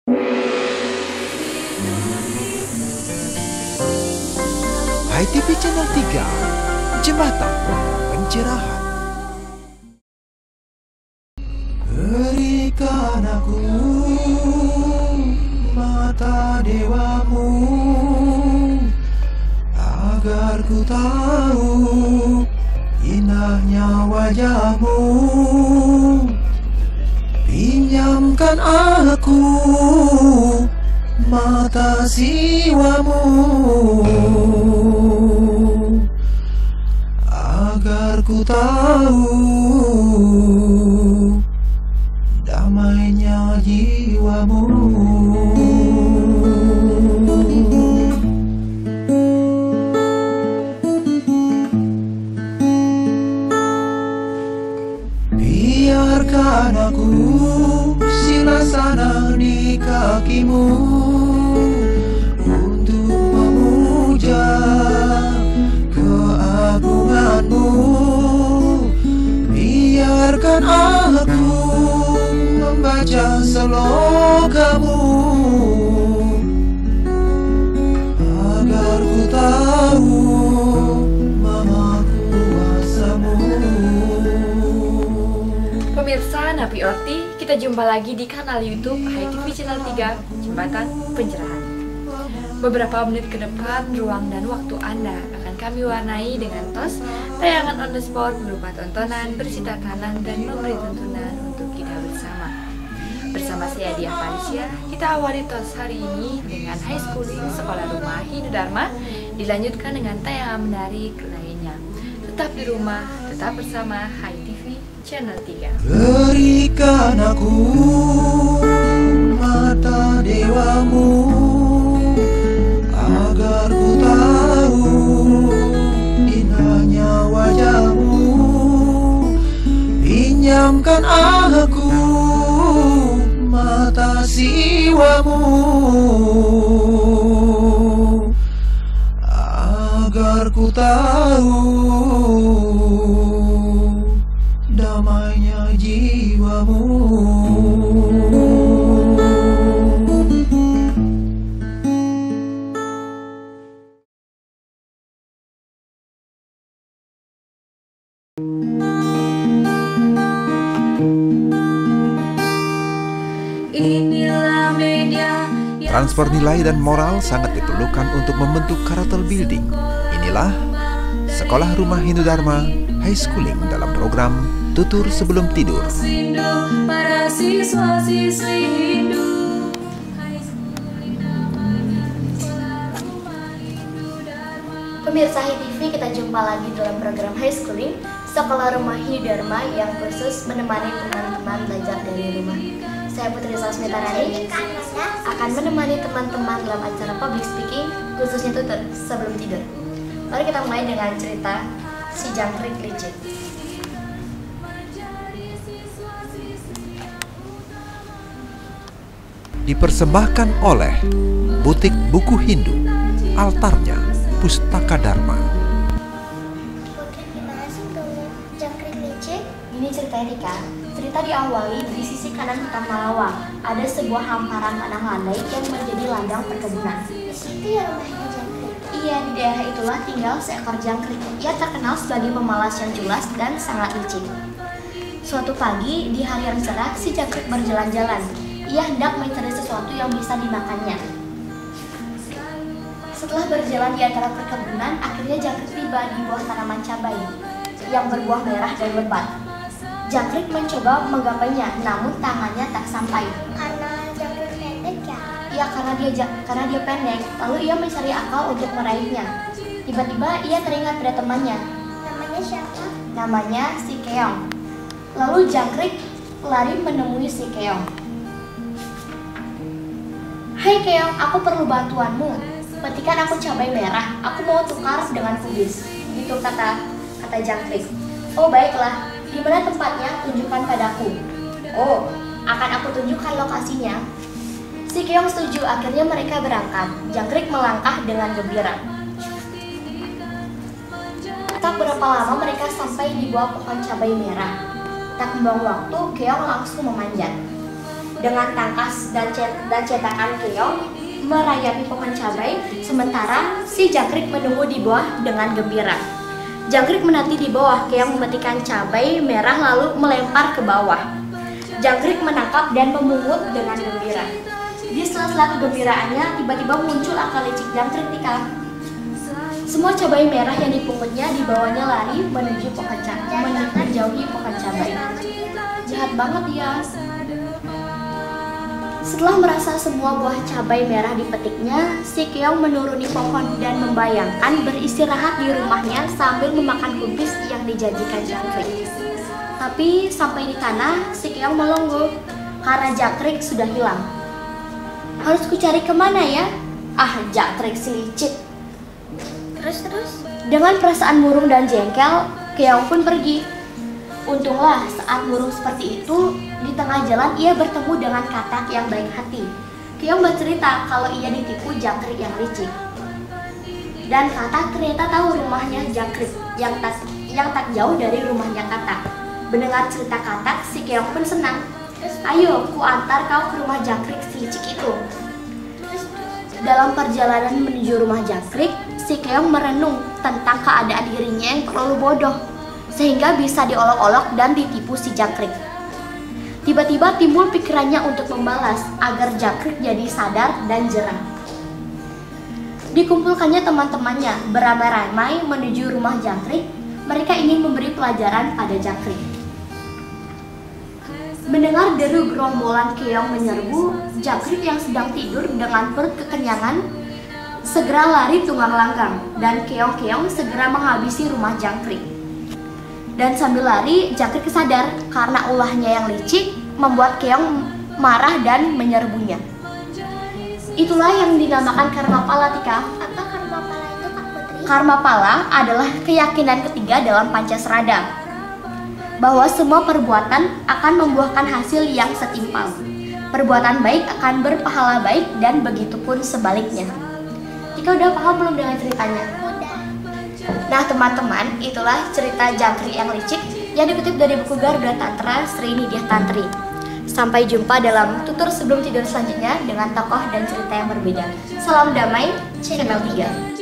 Hai TV Channel 3, Jembatan Pencerahan. Berikan aku mata dewamu, agar ku tahu indahnya wajahmu. Pinjamkan aku mata jiwamu, agar ku tahu damainya jiwamu. Biarkan aku silasana di kakimu untuk memuja keagunganmu. Biarkan aku membaca slogamu, agar ku tahu maha kuasamu. Pemirsa Napi Orti, kita jumpa lagi di kanal YouTube Hai TV Channel 3, Jembatan Pencerahan. Beberapa menit ke depan, ruang dan waktu Anda akan kami warnai dengan tos tayangan on the spot berupa tontonan, berisi tatanan, dan memberi tuntunan untuk kita bersama. Bersama saya Diah Parisya, kita awali tos hari ini dengan high schooling Sekolah Rumah Hindu Dharma, dilanjutkan dengan tayangan menarik lainnya. Tetap di rumah, tetap bersama Hai TV Channel 3. Berikan aku mata dewamu, agar ku tahu indahnya wajahmu. Pinjamkan aku mata jiwamu, agar ku tahu damainya jiwamu. Transfer nilai dan moral sangat diperlukan untuk membentuk karakter building. Inilah Sekolah Rumah Hindu Dharma High Schooling dalam program Tutur Sebelum Tidur. Para siswa-siswi Hindu. Pemirsa Hai TV, kita jumpa lagi dalam program High Schooling Sekolah Rumah Hindu Dharma yang khusus menemani teman-teman belajar dari rumah. Saya Putri Sasmitarani akan menemani teman-teman dalam acara public speaking, khususnya tutur sebelum tidur. Mari kita mulai dengan cerita si jangkrik licik. Dipersembahkan oleh Butik Buku Hindu, altarnya Pustaka Dharma. Putri, gimana sih tuh jangkrik licik? Ini ceritanya nih Kak. Cerita diawali di sisi kanan hutan Malawang. Ada sebuah hamparan tanah landai yang menjadi ladang perkebunan. Di situ ya rumahnya jangkrik? Iya, di daerah itulah tinggal seekor jangkrik. Ia terkenal sebagai pemalas yang culas dan sangat licik. Suatu pagi, di hari yang cerah, si jangkrik berjalan-jalan. Ia hendak mencari sesuatu yang bisa dimakannya. Setelah berjalan di antara perkebunan, akhirnya jangkrik tiba di bawah tanaman cabai yang berbuah merah dan lebat. Jangkrik mencoba menggapainya, namun tangannya tak sampai. Karena jangkrik pendek ya? Iya, karena dia pendek. Lalu ia mencari akal untuk meraihnya. Tiba-tiba ia teringat pada temannya. Namanya siapa? Namanya si Keong. Lalu jangkrik lari menemui si Keong. Hai Keong, aku perlu bantuanmu. Petikan aku cabai merah. Aku mau tukar dengan kubis. Gitu kata jangkrik. Oh baiklah. Di mana tempatnya? Tunjukkan padaku. Oh, akan aku tunjukkan lokasinya. Si Keong setuju, akhirnya mereka berangkat. Jangkrik melangkah dengan gembira. Tak berapa lama mereka sampai di bawah pohon cabai merah. Tak membuang waktu, Keong langsung memanjat. dengan tangkas dan cetakan keong merayapi pohon cabai, sementara si jangkrik menunggu di bawah dengan gembira. Jangkrik menanti di bawah, keong memetikan cabai merah lalu melempar ke bawah. Jangkrik menangkap dan memungut dengan gembira. Di sela-sela kegembiraannya, tiba-tiba muncul akal licik jangkrik Tika. Semua cabai merah yang dipungutnya dibawanya lari menuju pohon cabai, menjauhi pohon cabai. Jahat banget dia. Setelah merasa semua buah cabai merah dipetiknya, si keong menuruni pohon dan membayangkan beristirahat di rumahnya sambil memakan kubis yang dijanjikan jangkrik. Tapi sampai di tanah, si keong melongo karena jangkrik sudah hilang. Harus kucari kemana ya? Ah, jangkrik si licik. Terus? Dengan perasaan murung dan jengkel, keong pun pergi. Untunglah saat murung seperti itu, di tengah jalan ia bertemu dengan katak yang baik hati. Keong bercerita kalau ia ditipu jangkrik yang licik. Dan katak ternyata tahu rumahnya jangkrik yang tak jauh dari rumahnya katak. Mendengar cerita katak, si keong pun senang. Ayo, ku antar kau ke rumah jangkrik si licik itu. Dalam perjalanan menuju rumah jangkrik, si keong merenung tentang keadaan dirinya yang terlalu bodoh, sehingga bisa diolok-olok dan ditipu si jangkrik. Tiba-tiba timbul pikirannya untuk membalas agar jangkrik jadi sadar dan jerah. Dikumpulkannya teman-temannya beramai-ramai menuju rumah jangkrik. Mereka ingin memberi pelajaran pada jangkrik. Mendengar deru gerombolan keong menyerbu, jangkrik yang sedang tidur dengan perut kekenyangan segera lari tunggang langgang, dan keong-keong segera menghabisi rumah jangkrik. Dan sambil lari, jangkrik sadar karena ulahnya yang licik membuat keong marah dan menyerbunya. Itulah yang dinamakan karma pala, Tika. Apa karma pala itu, Kak Putri? Karma pala adalah keyakinan ketiga dalam Pancasrada, bahwa semua perbuatan akan membuahkan hasil yang setimpal. Perbuatan baik akan berpahala baik dan begitu pun sebaliknya. Tika udah paham belum dengan ceritanya? Udah. Nah teman-teman, itulah cerita jangkrik yang licik yang dikutip dari buku Garuda Tantra Sri Nidya Tantri. Sampai jumpa dalam tutur sebelum tidur selanjutnya dengan tokoh dan cerita yang berbeda. Salam damai, Channel 3.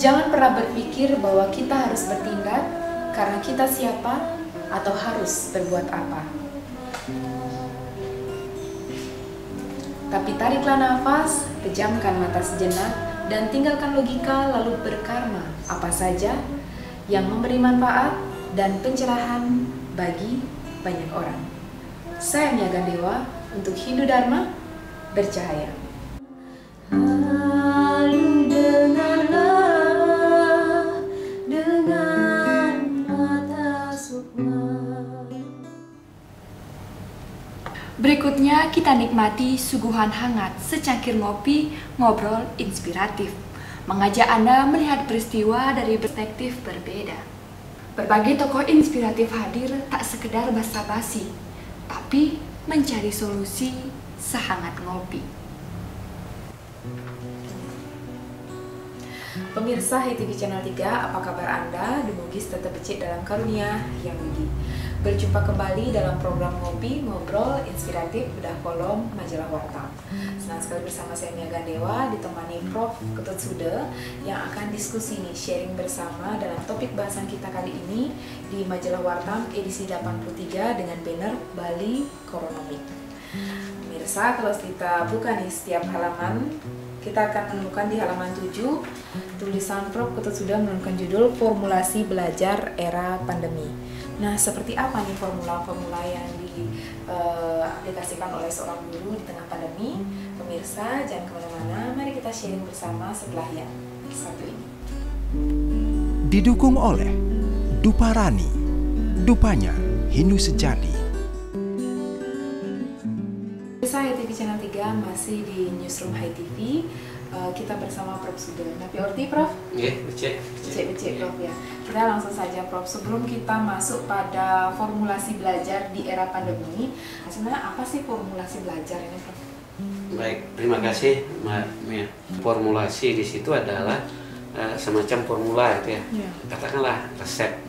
Jangan pernah berpikir bahwa kita harus bertindak karena kita siapa atau harus berbuat apa. Tapi tariklah nafas, pejamkan mata sejenak, dan tinggalkan logika lalu berkarma apa saja yang memberi manfaat dan pencerahan bagi banyak orang. Saya Mia Gandewa untuk Hindu Dharma bercahaya. Berikutnya kita nikmati suguhan hangat secangkir ngopi ngobrol inspiratif, mengajak Anda melihat peristiwa dari perspektif berbeda. Berbagai tokoh inspiratif hadir tak sekedar basa-basi, tapi mencari solusi sehangat ngopi. Pemirsa HTV Channel 3, apa kabar Anda? Dumugis tetap becik dalam karunia yang budi. Berjumpa kembali dalam program Ngopi Ngobrol Inspiratif bedah kolom Majalah Warta. Senang sekali bersama saya Mia Gandewa ditemani Prof. Ketut Sude yang akan diskusi nih, sharing bersama dalam topik bahasan kita kali ini di Majalah Warta edisi 83 dengan banner Bali Koronomik. Pemirsa, kalau kita buka nih setiap halaman, kita akan menemukan di halaman 7 tulisan Prof. Ketut Sude menemukan judul Formulasi Belajar Era Pandemi. Nah, seperti apa nih formula-formula yang diaplikasikan oleh seorang guru di tengah pandemi? Pemirsa, jangan kemana-mana, mari kita sharing bersama setelah yang satu ini. Didukung oleh Duparani, Dupanya Hindu Sejati. Pemirsa HTV Channel 3 masih di Newsroom HTV. kita bersama Prof. Sugeng. Nah, Orti, Prof? Iya, becek, Prof ya. Kita langsung saja, Prof. Sebelum kita masuk pada formulasi belajar di era pandemi, sebenarnya apa sih formulasi belajar ini, Prof? Baik, terima kasih, Mbak Mia. Formulasi di situ adalah semacam formula itu ya. Katakanlah resep.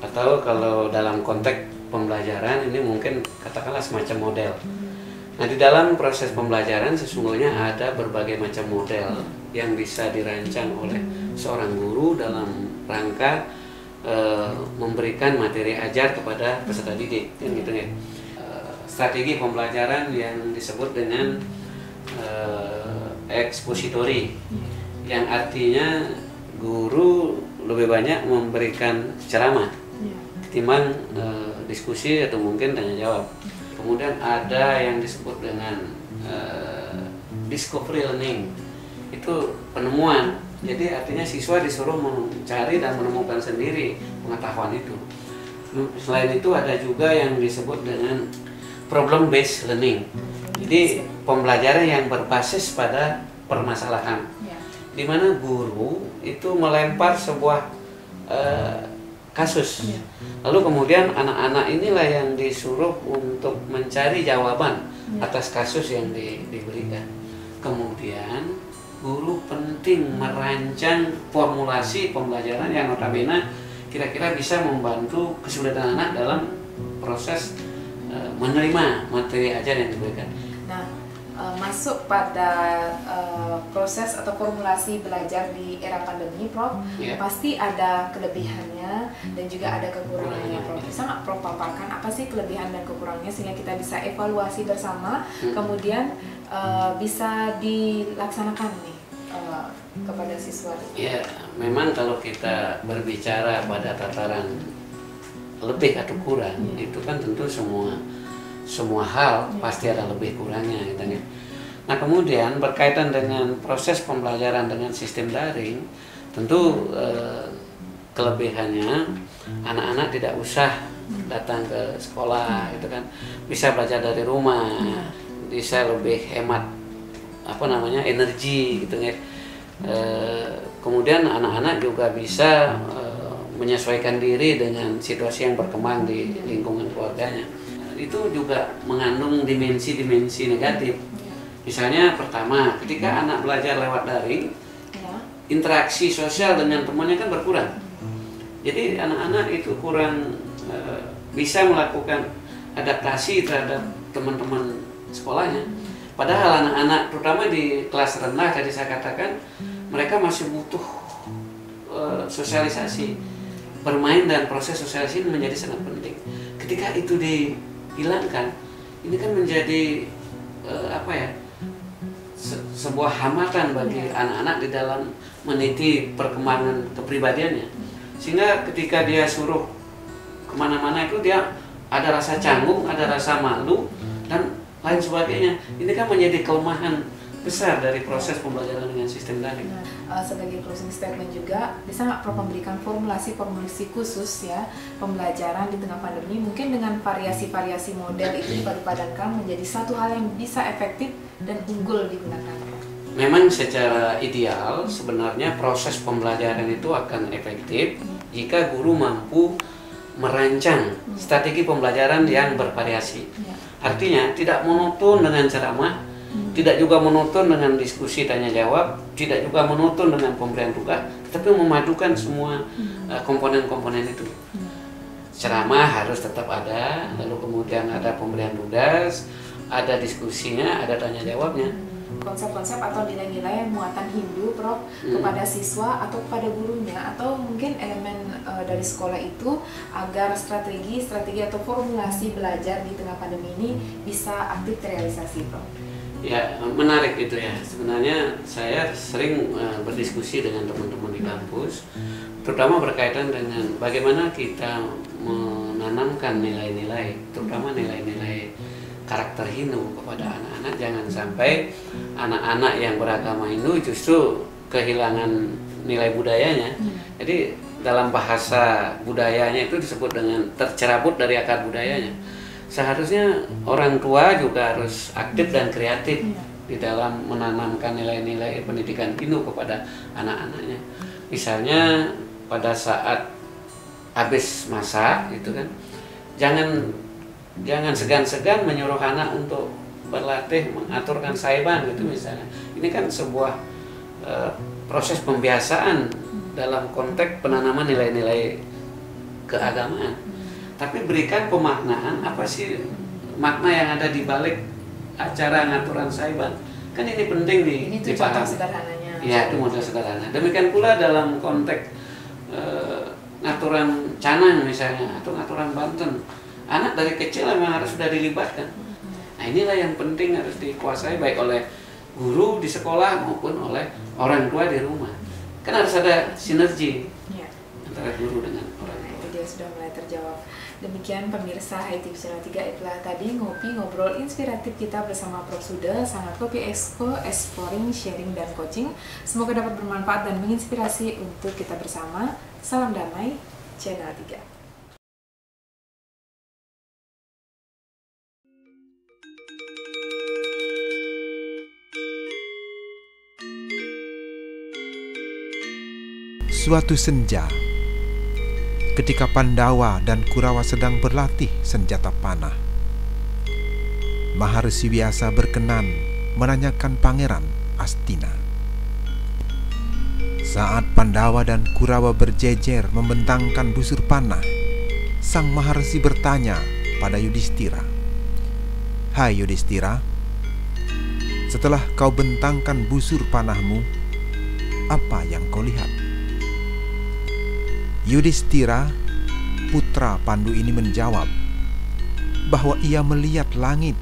Atau kalau dalam konteks pembelajaran ini mungkin katakanlah semacam model. Nah, di dalam proses pembelajaran sesungguhnya ada berbagai macam model yang bisa dirancang oleh seorang guru dalam rangka memberikan materi ajar kepada peserta didik, kan gitu ya. Strategi pembelajaran yang disebut dengan ekspositori, yang artinya guru lebih banyak memberikan ceramah ketimbang diskusi atau mungkin tanya jawab. Kemudian ada yang disebut dengan discovery learning, itu penemuan. Jadi artinya siswa disuruh mencari dan menemukan sendiri pengetahuan itu. Selain itu ada juga yang disebut dengan problem based learning. Jadi pembelajaran yang berbasis pada permasalahan, di mana guru itu melempar sebuah kasus, lalu kemudian anak-anak inilah yang disuruh untuk mencari jawaban atas kasus yang diberikan. Kemudian guru penting merancang formulasi pembelajaran yang notabene kira-kira bisa membantu kesulitan anak dalam proses menerima materi ajar yang diberikan. Nah, masuk pada proses atau formulasi belajar di era pandemi, Prof, pasti ada kelebihannya dan juga ada kekurangannya, Prof. Bisa nggak Prof paparkan apa sih kelebihan dan kekurangannya sehingga kita bisa evaluasi bersama, kemudian bisa dilaksanakan nih kepada siswa? Ya, memang kalau kita berbicara pada tataran lebih atau kurang, itu kan tentu semua hal pasti ada lebih kurangnya gitu ya. Nah, kemudian berkaitan dengan proses pembelajaran dengan sistem daring, tentu kelebihannya anak-anak tidak usah datang ke sekolah gitu kan, bisa belajar dari rumah, bisa lebih hemat energi gitu ya. Kemudian anak-anak juga bisa menyesuaikan diri dengan situasi yang berkembang di lingkungan keluarganya. Itu juga mengandung dimensi-dimensi negatif. Misalnya pertama, ketika anak belajar lewat daring, interaksi sosial dengan temannya kan berkurang. Jadi anak-anak itu kurang bisa melakukan adaptasi terhadap teman-teman sekolahnya. Padahal anak-anak terutama di kelas rendah tadi saya katakan, mereka masih butuh sosialisasi. Bermain dan proses sosialisasi menjadi sangat penting. Ketika itu dihilangkan, ini kan menjadi sebuah hambatan bagi anak-anak di dalam meniti perkembangan kepribadiannya. Sehingga ketika dia suruh kemana-mana itu dia ada rasa canggung, ada rasa malu, dan lain sebagainya. Ini kan menjadi kelemahan besar dari proses pembelajaran dengan sistem daring. Sebagai closing statement juga, bisa nggak Prof memberikan formulasi khusus ya pembelajaran di tengah pandemi, mungkin dengan variasi-variasi model itu dipadupadankan menjadi satu hal yang bisa efektif dan unggul digunakan. Memang secara ideal sebenarnya proses pembelajaran itu akan efektif jika guru mampu merancang strategi pembelajaran yang bervariasi. Artinya tidak monoton dengan ceramah, tidak juga monoton dengan diskusi tanya jawab, tidak juga monoton dengan pemberian tugas, tetapi memadukan semua komponen-komponen itu. Ceramah harus tetap ada, lalu kemudian ada pemberian tugas, ada diskusinya, ada tanya jawabnya. Konsep-konsep atau nilai-nilai muatan Hindu, Prof, kepada siswa atau kepada gurunya, atau mungkin elemen dari sekolah itu agar strategi atau formulasi belajar di tengah pandemi ini bisa aktif terrealisasi, Prof. Ya, menarik itu ya. Sebenarnya saya sering berdiskusi dengan teman-teman di kampus, terutama berkaitan dengan bagaimana kita menanamkan nilai-nilai, terutama nilai-nilai karakter Hindu kepada anak-anak. Jangan sampai anak-anak yang beragama Hindu justru kehilangan nilai budayanya. Jadi dalam bahasa budayanya itu disebut dengan tercerabut dari akar budayanya. Seharusnya orang tua juga harus aktif dan kreatif di dalam menanamkan nilai-nilai pendidikan Hindu kepada anak-anaknya. Misalnya pada saat habis masak gitu kan, jangan segan-segan menyuruh anak untuk berlatih mengaturkan saiban gitu misalnya. Ini kan sebuah proses pembiasaan dalam konteks penanaman nilai-nilai keagamaan. Tapi berikan pemaknaan apa sih makna yang ada di balik acara ngaturan saiban. Kan ini penting Ini tuh contoh dipahami. sederhananya. Ya, itu model sederhana. Demikian pula dalam konteks ngaturan canang misalnya atau ngaturan Banten. Anak dari kecil memang harus sudah dilibatkan. Nah, inilah yang penting harus dikuasai baik oleh guru di sekolah maupun oleh orang tua di rumah. Kan harus ada sinergi Ya. antara guru dengan orang Nah, tua. itu dia sudah mulai terjawab. Demikian pemirsa HiTV Channel 3, itulah tadi ngopi-ngobrol inspiratif kita bersama Prof. Suda, Sangat Kopi Exco, Exploring, Sharing, dan Coaching. Semoga dapat bermanfaat dan menginspirasi untuk kita bersama. Salam damai, Channel 3. Suatu senja, ketika Pandawa dan Kurawa sedang berlatih senjata panah, Maharsi Vyasa berkenan menanyakan Pangeran Astina. Saat Pandawa dan Kurawa berjejer membentangkan busur panah, sang Maharsi bertanya pada Yudhistira, "Hai Yudhistira, setelah kau bentangkan busur panahmu, apa yang kau lihat?" Yudhistira, putra Pandu ini menjawab bahwa ia melihat langit,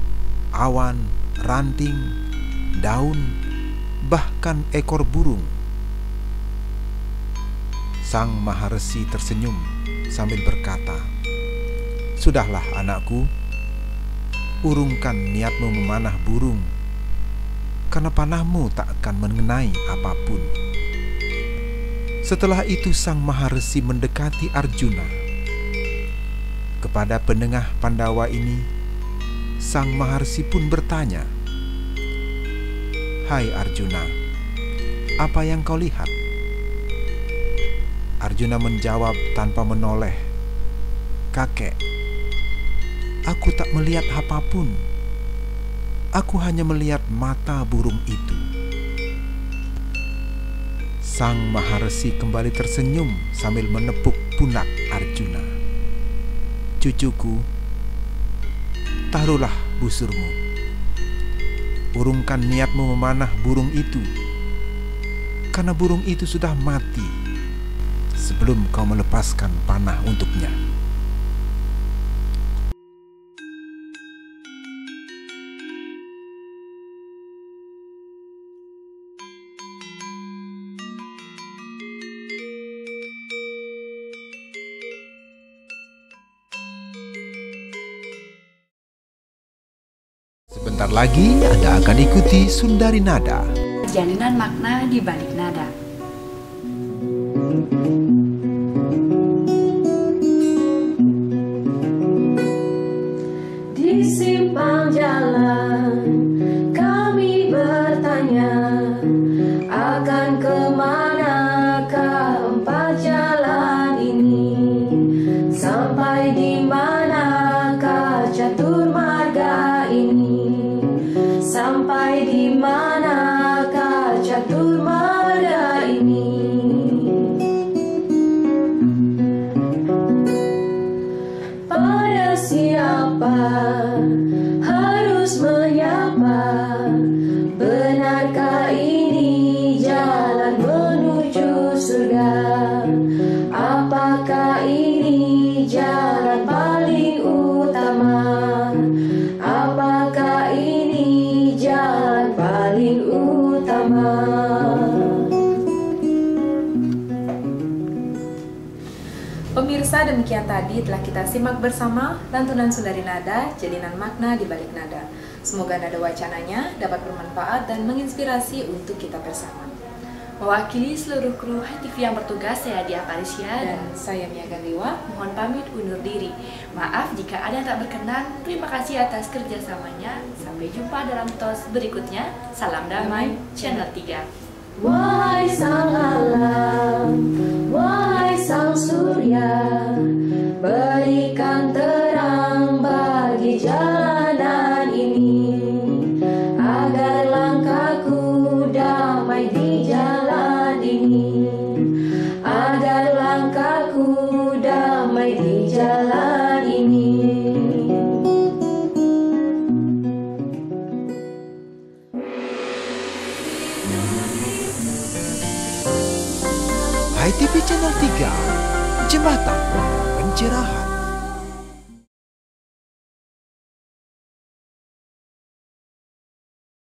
awan, ranting, daun, bahkan ekor burung. Sang Maharsi tersenyum sambil berkata, "Sudahlah anakku, urungkan niatmu memanah burung, karena panahmu tak akan mengenai apapun." Setelah itu sang Maharsi mendekati Arjuna. Kepada penengah Pandawa ini, sang Maharsi pun bertanya, "Hai Arjuna, apa yang kau lihat?" Arjuna menjawab tanpa menoleh, "Kakek, aku tak melihat apapun. Aku hanya melihat mata burung itu." Sang Maharsi kembali tersenyum sambil menepuk pundak Arjuna. "Cucuku, taruhlah busurmu. Urungkan niatmu memanah burung itu, karena burung itu sudah mati sebelum kau melepaskan panah untuknya." Sebentar lagi Anda akan ikuti Sundari Nada. Jalinan makna di balik nada. Di simpang jalan kami bertanya, akan kemanakah empat jalan ini? Sampai di manakah catur marga ini? Sampai di manakah catur marga ini? Pada siapa harus menyapa? Benarkah ini jalan menuju surga? Apakah ini jalan paling utama? Apakah ini jalan paling utama? Pemirsa, demikian tadi telah kita simak bersama lantunan Sundari Nada, jalinan makna di balik nada. Semoga nada wacananya dapat bermanfaat dan menginspirasi untuk kita bersama. Mewakili seluruh kru HiTV yang bertugas, saya Dia Parisia Dan saya Mia Gandiwa. mohon pamit undur diri. Maaf jika ada yang tak berkenan. Terima kasih atas kerjasamanya. Sampai jumpa dalam tos berikutnya. Salam damai, Channel 3. Wahai sang alam, wahai sang surya, berikan terang bagi jalanan ini, agar langkahku damai di jalan ini, agar langkahku damai di jalan ini. HiTV Channel 3, Jembatan Pencerahan.